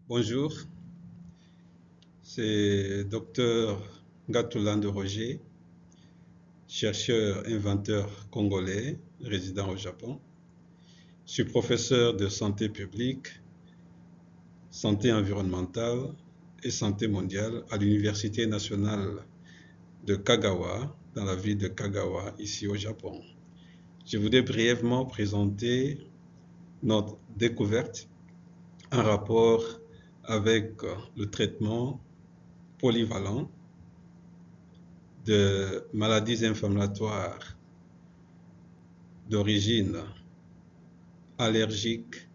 Bonjour, c'est Dr Gatulande Roger, chercheur inventeur congolais résident au Japon. Je suis professeur de santé publique, santé environnementale et santé mondiale à l'Université nationale de Kagawa, dans la ville de Kagawa, ici au Japon. Je voudrais brièvement présenter notre découverte en rapport avec le traitement polyvalent de maladies inflammatoires d'origine allergique,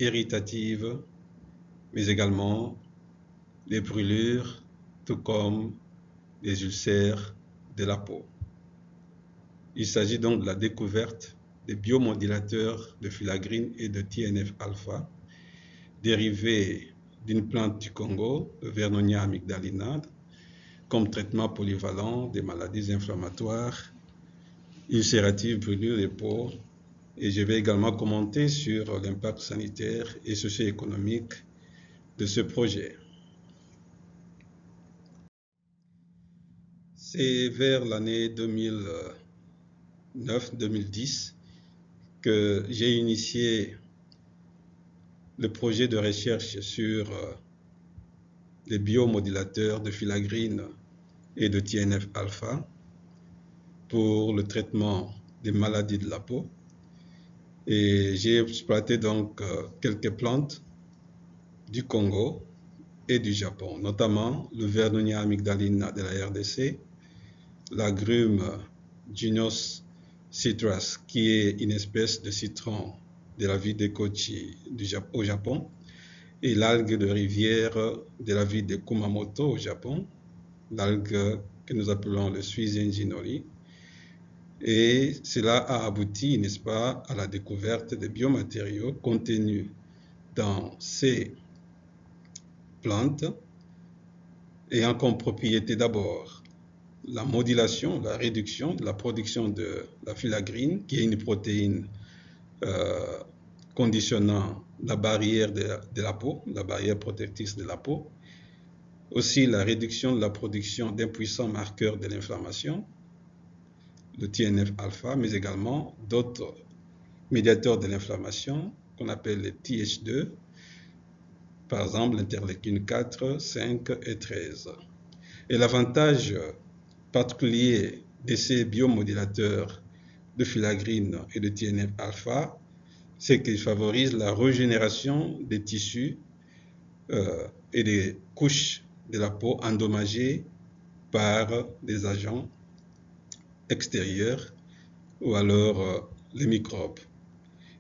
irritative, mais également les brûlures, tout comme les ulcères de la peau. Il s'agit donc de la découverte des biomodulateurs de filagrine et de TNF-alpha dérivés d'une plante du Congo, le Vernonia amygdalina, comme traitement polyvalent des maladies inflammatoires, ulcératives, brûlures de peau. Et je vais également commenter sur l'impact sanitaire et socio-économique de ce projet. C'est vers l'année 2009-2010 que j'ai initié le projet de recherche sur les biomodulateurs de filagrine et de TNF-alpha pour le traitement des maladies de la peau. Et j'ai exploité donc quelques plantes du Congo et du Japon, notamment le Vernonia amygdalina de la RDC, l'agrume Gymnus citras, qui est une espèce de citron de la ville de Kochi au Japon, et l'algue de rivière de la ville de Kumamoto au Japon, l'algue que nous appelons le Suisenji nori. Et cela a abouti, n'est-ce pas, à la découverte des biomatériaux contenus dans ces plantes, ayant comme propriété d'abord la modulation, la réduction de la production de la filagrine, qui est une protéine conditionnant la barrière de la peau, la barrière protectrice de la peau. Aussi la réduction de la production d'un puissant marqueur de l'inflammation, le TNF-alpha, mais également d'autres médiateurs de l'inflammation qu'on appelle les Th2, par exemple l'interleukine 4, 5 et 13. Et l'avantage particulier de ces biomodulateurs de filagrine et de TNF-alpha, c'est qu'ils favorisent la régénération des tissus et des couches de la peau endommagées par des agents extérieurs ou alors les microbes.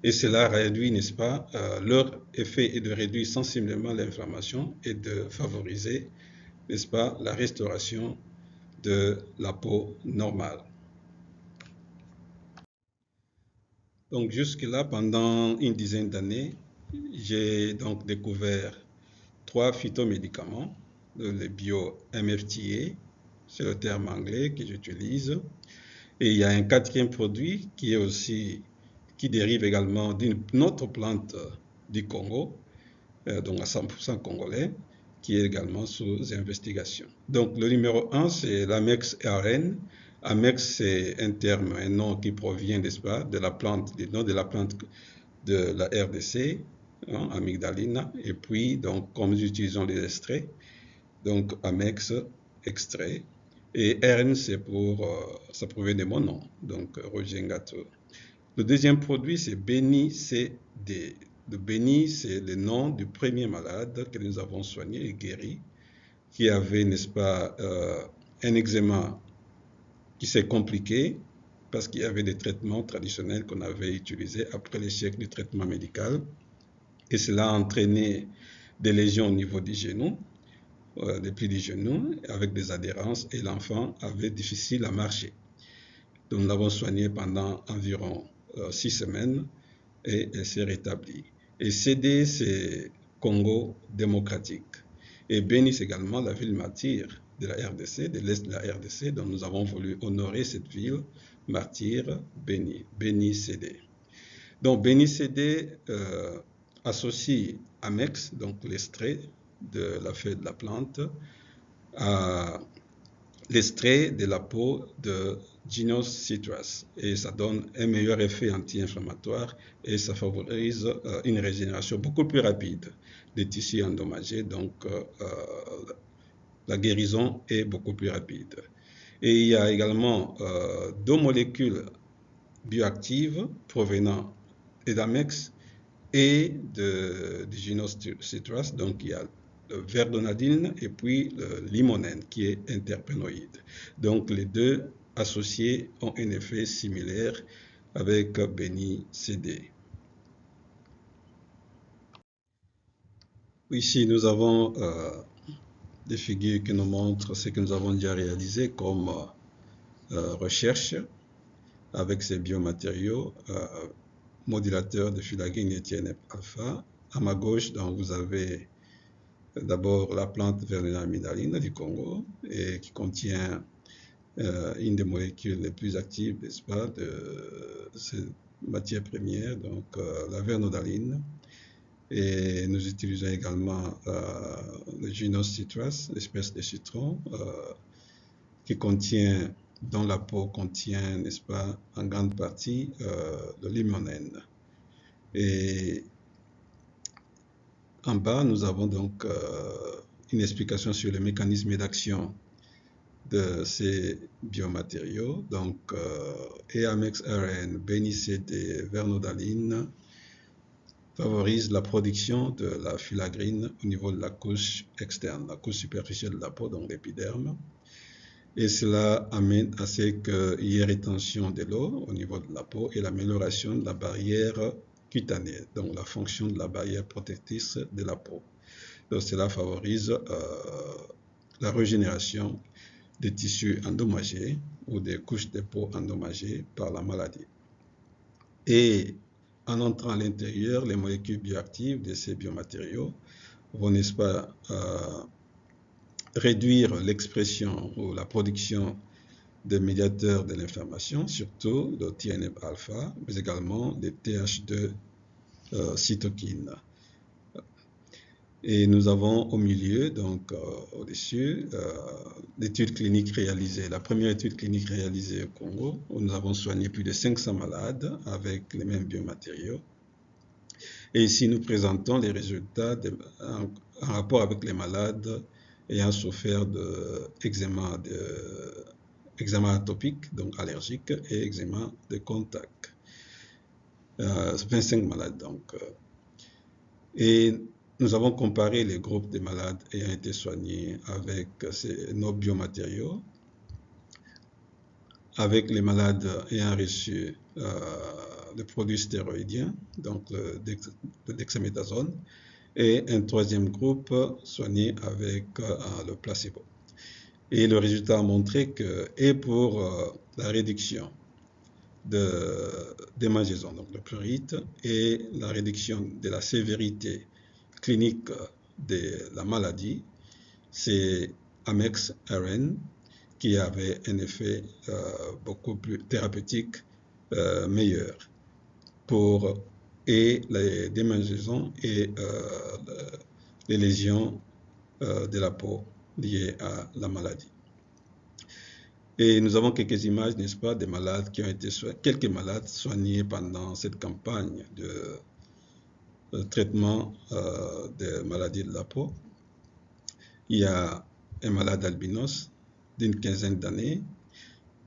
Et cela réduit, n'est-ce pas, leur effet est de réduire sensiblement l'inflammation et de favoriser, n'est-ce pas, la restauration de la peau normale. Donc jusque-là, pendant une dizaine d'années, j'ai donc découvert 3 phytomédicaments, les bio-MFTA, c'est le terme anglais que j'utilise. Et il y a un 4e produit qui dérive également d'une autre plante du Congo, donc à 100% congolais, qui est également sous investigation. Donc le numéro 1, c'est l'Amex-RN. Amex, c'est un nom qui provient, n'est-ce pas, de la plante, du nom de la plante de la RDC, hein, amygdalina. Et puis, donc, comme nous utilisons les extraits, donc Amex, extrait. Et RN, c'est ça provient de mon nom, donc Roger Ngato. Le 2e produit, c'est Beni CD. Le Beni, c'est le nom du premier malade que nous avons soigné et guéri, qui avait, n'est-ce pas, un eczéma qui s'est compliqué parce qu'il y avait des traitements traditionnels qu'on avait utilisés après l'échec du traitement médical. Et cela a entraîné des lésions au niveau du genou, des plis du genou, avec des adhérences, et l'enfant avait difficile à marcher. Donc nous l'avons soigné pendant environ 6 semaines et elle s'est rétablie. Et CD, c'est Congo démocratique. Et Beni, c'est également la ville martyre de la RDC, de l'Est de la RDC, dont nous avons voulu honorer cette ville martyre, Beni CD. Donc Beni CD associe Amex, donc l'extrait de la feuille de la plante, à l'extrait de la peau de Genus citrus et ça donne un meilleur effet anti-inflammatoire et ça favorise une régénération beaucoup plus rapide des tissus endommagés, donc la guérison est beaucoup plus rapide. Et il y a également deux molécules bioactives provenant d'Amex et de Genus citrus, donc il y a le verdonadine et puis le limonène qui est interpénoïde. Donc les deux associés ont un effet similaire avec Beni CD. Ici nous avons des figures qui nous montrent ce que nous avons déjà réalisé comme recherche avec ces biomatériaux modulateurs de filaggine et TNF-alpha. À ma gauche, donc, vous avez d'abord la plante Vernonamidalina du Congo et qui contient une des molécules les plus actives, n'est-ce pas, de cette matière première, donc la vernodaline. Et nous utilisons également le Genus citrus, l'espèce de citron, qui contient, dont la peau contient, n'est-ce pas, en grande partie le limonène. Et en bas, nous avons donc une explication sur le mécanisme d'action de ces biomatériaux. Donc, EAMX-RN, BNICD, vernodaline favorise la production de la filagrine au niveau de la couche externe, la couche superficielle de la peau, donc l'épiderme. Et cela amène à ce qu'il y ait rétention de l'eau au niveau de la peau et l'amélioration de la barrière cutanée, donc la fonction de la barrière protectrice de la peau. Donc cela favorise la régénération des tissus endommagés ou des couches de peau endommagées par la maladie. Et en entrant à l'intérieur, les molécules bioactives de ces biomatériaux vont, n'est-ce pas, réduire l'expression ou la production des médiateurs de l'inflammation, surtout le TNF-alpha, mais également des TH2 cytokines. Et nous avons au milieu, donc au-dessus, l'étude clinique réalisée. La première étude clinique réalisée au Congo, où nous avons soigné plus de 500 malades avec les mêmes biomatériaux. Et ici, nous présentons les résultats en rapport avec les malades ayant souffert d'eczéma atopique, donc allergique, et eczéma de contact. 25 malades donc. Et nous avons comparé les groupes de malades ayant été soignés avec nos biomatériaux, avec les malades ayant reçu le produit stéroïdien, donc le dexaméthasone, et un troisième groupe soigné avec le placebo. Et le résultat a montré que, et pour la réduction des démangeaisons, donc le prurite, et la réduction de la sévérité clinique de la maladie, c'est Amex-RN qui avait un effet beaucoup plus thérapeutique meilleur pour et les démangeaisons et les lésions de la peau liées à la maladie. Et nous avons quelques images, n'est-ce pas, des malades qui ont été quelques malades soignés pendant cette campagne de traitement des maladies de la peau. Il y a un malade albinos d'une quinzaine d'années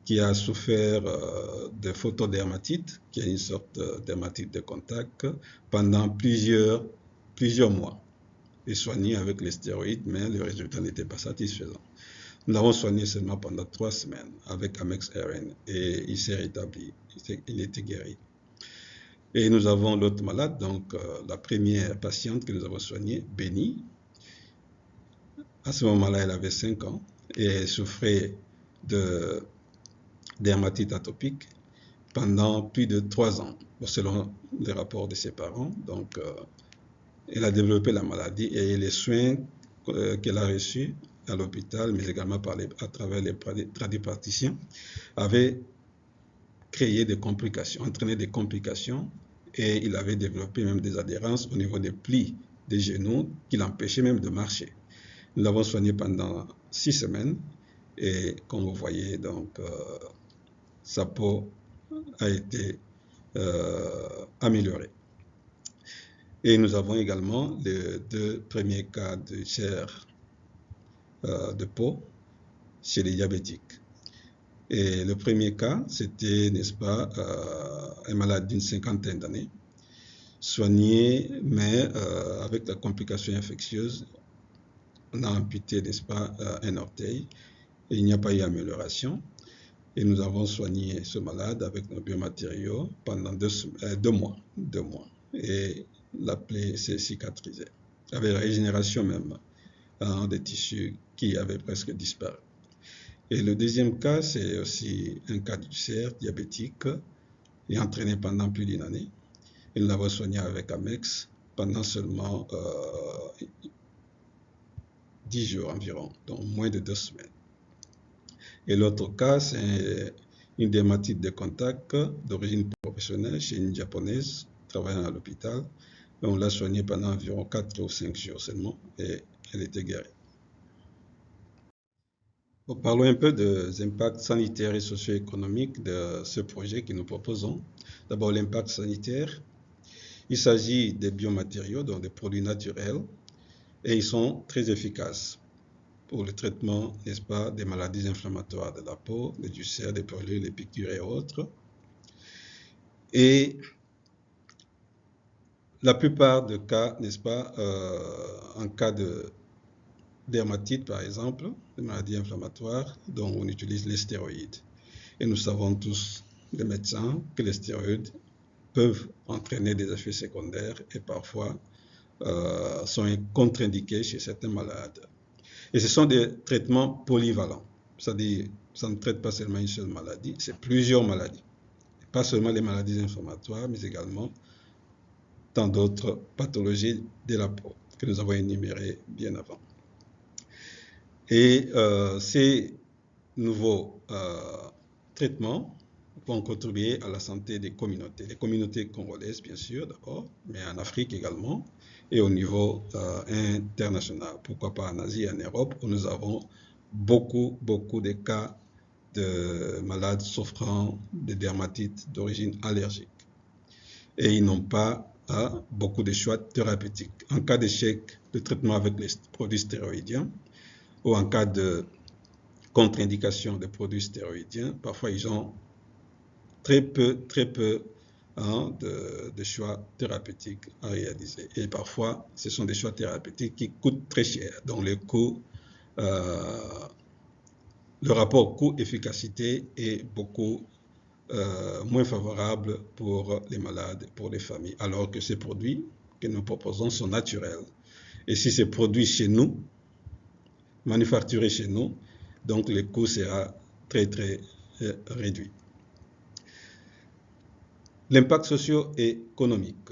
qui a souffert de photodermatite, qui est une sorte de dermatite de contact, pendant plusieurs mois, et soigné avec les stéroïdes, mais le résultat n'était pas satisfaisant. Nous l'avons soigné seulement pendant 3 semaines avec Amex-RN et il s'est rétabli, il était guéri. Et nous avons l'autre malade, donc la première patiente que nous avons soignée, Béni. À ce moment-là, elle avait 5 ans et elle souffrait de dermatite atopique pendant plus de 3 ans, selon les rapports de ses parents. Donc, elle a développé la maladie et les soins qu'elle a reçus à l'hôpital, mais également à travers les tradipraticiens, avaient créé des complications, entraîné des complications Et il avait développé même des adhérences au niveau des plis des genoux qui l'empêchaient même de marcher. Nous l'avons soigné pendant 6 semaines et comme vous voyez, donc, sa peau a été améliorée. Et nous avons également les 2 premiers cas de chair de peau chez les diabétiques. Et le premier cas, c'était, n'est-ce pas, un malade d'une 50aine d'années, soigné, mais avec la complication infectieuse, on a amputé, n'est-ce pas, un orteil, et il n'y a pas eu d'amélioration. Et nous avons soigné ce malade avec nos biomatériaux pendant 2 mois. Et la plaie s'est cicatrisée, avec la régénération même des tissus qui avaient presque disparu. Et le deuxième cas, c'est aussi un cas d'ulcère diabétique et entraîné pendant plus d'une année. Et nous l'avons soigné avec Amex pendant seulement 10 jours environ, donc moins de 2 semaines. Et l'autre cas, c'est une dermatite de contact d'origine professionnelle chez une japonaise travaillant à l'hôpital. On l'a soignée pendant environ 4 ou 5 jours seulement et elle était guérie. Parlons un peu des impacts sanitaires et socio-économiques de ce projet que nous proposons. D'abord, l'impact sanitaire. Il s'agit des biomatériaux, donc des produits naturels, et ils sont très efficaces pour le traitement, n'est-ce pas, des maladies inflammatoires de la peau, des ulcères, des brûlures, des piqûres et autres. Et la plupart des cas, n'est-ce pas, en cas de dermatite par exemple, des maladies inflammatoires, dont on utilise les stéroïdes. Et nous savons tous, les médecins, que les stéroïdes peuvent entraîner des effets secondaires et parfois sont contre-indiqués chez certains malades. Et ce sont des traitements polyvalents, c'est-à-dire ça ne traite pas seulement une seule maladie, c'est plusieurs maladies. Pas seulement les maladies inflammatoires, mais également tant d'autres pathologies de la peau que nous avons énumérées bien avant. Et ces nouveaux traitements vont contribuer à la santé des communautés congolaises bien sûr d'abord, mais en Afrique également, et au niveau international, pourquoi pas en Asie et en Europe, où nous avons beaucoup de cas de malades souffrant de dermatites d'origine allergique. Et ils n'ont pas beaucoup de choix thérapeutiques. En cas d'échec de traitement avec les produits stéroïdiens, ou en cas de contre-indication des produits stéroïdiens, parfois ils ont très peu de choix thérapeutiques à réaliser. Et parfois, ce sont des choix thérapeutiques qui coûtent très cher. Donc le rapport coût-efficacité est beaucoup moins favorable pour les malades, pour les familles, alors que ces produits que nous proposons sont naturels. Et si c'est produit chez nous, manufacturé chez nous, donc le coût sera très réduit. L'impact socio-économique.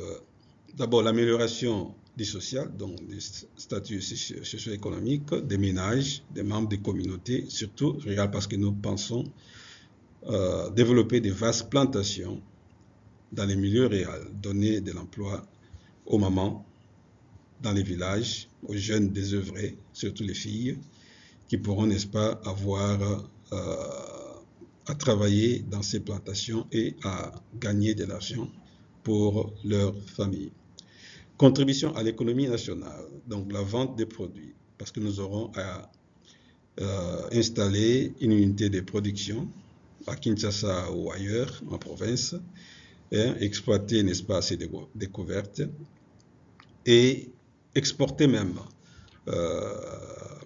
D'abord, l'amélioration du social, donc du statut socio-économique des ménages, des membres des communautés, surtout, je regarde parce que nous pensons développer des vastes plantations dans les milieux réels, donner de l'emploi aux mamans dans les villages, aux jeunes désœuvrés, surtout les filles, qui pourront, n'est-ce pas, avoir à travailler dans ces plantations et à gagner de l'argent pour leur famille. Contribution à l'économie nationale, donc la vente des produits, parce que nous aurons à installer une unité de production à Kinshasa ou ailleurs, en province, et exploiter, n'est-ce pas, ces découvertes et exporter même,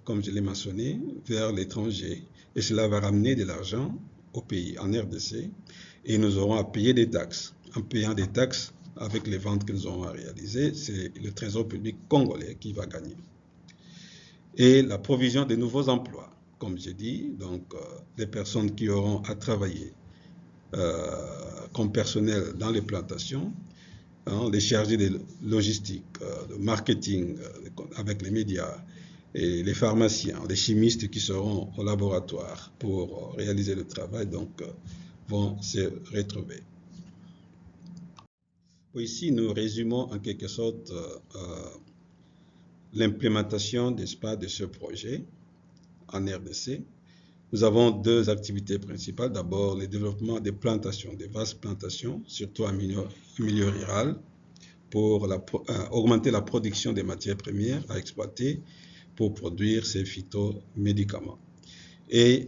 comme je l'ai mentionné, vers l'étranger. Et cela va ramener de l'argent au pays, en RDC, et nous aurons à payer des taxes. En payant des taxes avec les ventes que nous aurons à réaliser, c'est le trésor public congolais qui va gagner. Et la provision de nouveaux emplois, comme j'ai dit, donc des personnes qui auront à travailler comme personnel dans les plantations, les chargés de logistique, de marketing avec les médias, et les pharmaciens, les chimistes qui seront au laboratoire pour réaliser le travail, donc vont se retrouver. Ici, nous résumons en quelque sorte l'implémentation, n'est-ce pas, de ce projet en RDC. Nous avons deux activités principales. D'abord, le développement des plantations, des vastes plantations, surtout en milieu rural, pour augmenter la production des matières premières à exploiter pour produire ces phytomédicaments. Et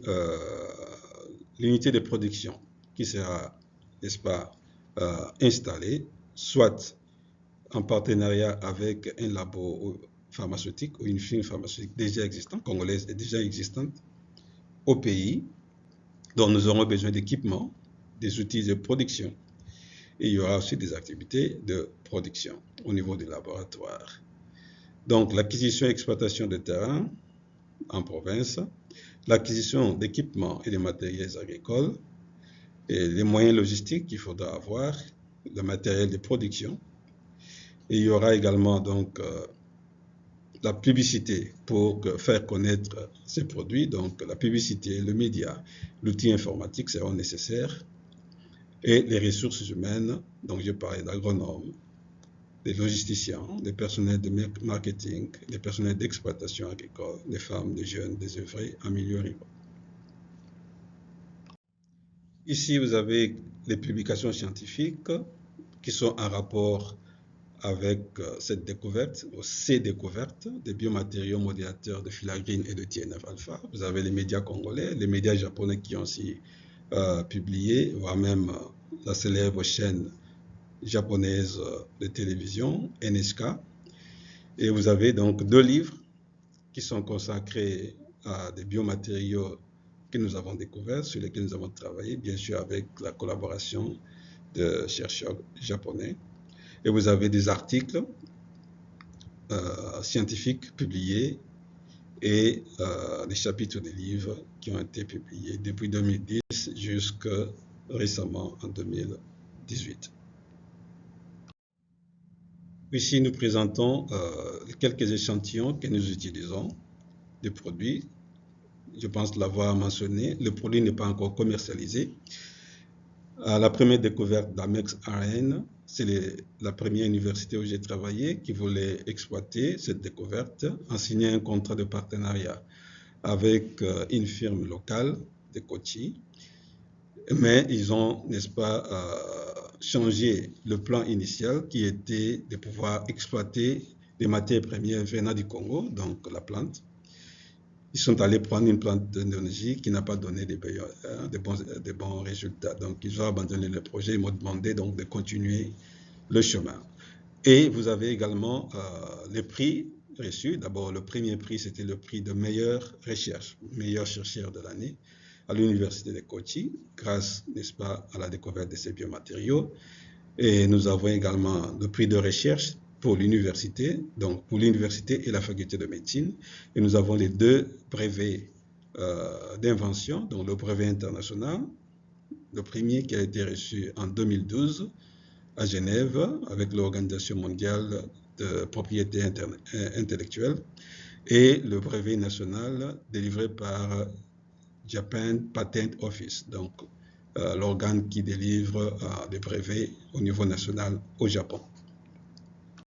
l'unité de production qui sera, n'est-ce pas, installée, soit en partenariat avec un labo pharmaceutique ou une firme pharmaceutique déjà existante, congolaise et déjà existante au pays, dont nous aurons besoin d'équipements, des outils de production. Et il y aura aussi des activités de production au niveau des laboratoires. Donc, l'acquisition et exploitation de terrains en province, l'acquisition d'équipements et de matériels agricoles, et les moyens logistiques qu'il faudra avoir, le matériel de production. Et il y aura également donc la publicité pour faire connaître ces produits. Donc la publicité, le média, l'outil informatique seront nécessaires. Et les ressources humaines, donc je parlais d'agronomes, des logisticiens, des personnels de marketing, des personnels d'exploitation agricole, des femmes, des jeunes, des œuvrés en milieu rural. Ici, vous avez les publications scientifiques qui sont en rapport avec cette découverte, ces découvertes des biomatériaux modérateurs de filagrine et de TNF-alpha. Vous avez les médias congolais, les médias japonais qui ont aussi publié, voire même la célèbre chaîne japonaise de télévision, NHK. Et vous avez donc deux livres qui sont consacrés à des biomatériaux que nous avons découverts, sur lesquels nous avons travaillé, bien sûr avec la collaboration de chercheurs japonais. Et vous avez des articles scientifiques publiés et des chapitres des livres qui ont été publiés depuis 2010 jusqu'à récemment en 2018. Ici, nous présentons quelques échantillons que nous utilisons des produits. Je pense l'avoir mentionné. Le produit n'est pas encore commercialisé. La première découverte d'Amex-RN, c'est la première université où j'ai travaillé qui voulait exploiter cette découverte en signant un contrat de partenariat avec une firme locale de Kochi. Mais ils ont, n'est-ce pas, changé le plan initial qui était de pouvoir exploiter des matières premières venant du Congo, donc la plante. Ils sont allés prendre une plante d'Indonésie qui n'a pas donné de bons résultats. Donc, ils ont abandonné le projet. Ils m'ont demandé donc de continuer le chemin. Et vous avez également les prix reçus. D'abord, le premier prix, c'était le prix de meilleure recherche, meilleur chercheur de l'année à l'université de Kochi, grâce, n'est-ce pas, à la découverte de ces biomatériaux. Et nous avons également le prix de recherche pour l'université, donc pour l'université et la faculté de médecine. Et nous avons les deux brevets d'invention, donc le brevet international, le premier qui a été reçu en 2012 à Genève avec l'Organisation mondiale de propriété intellectuelle, et le brevet national délivré par Japan Patent Office, donc l'organe qui délivre des brevets au niveau national au Japon.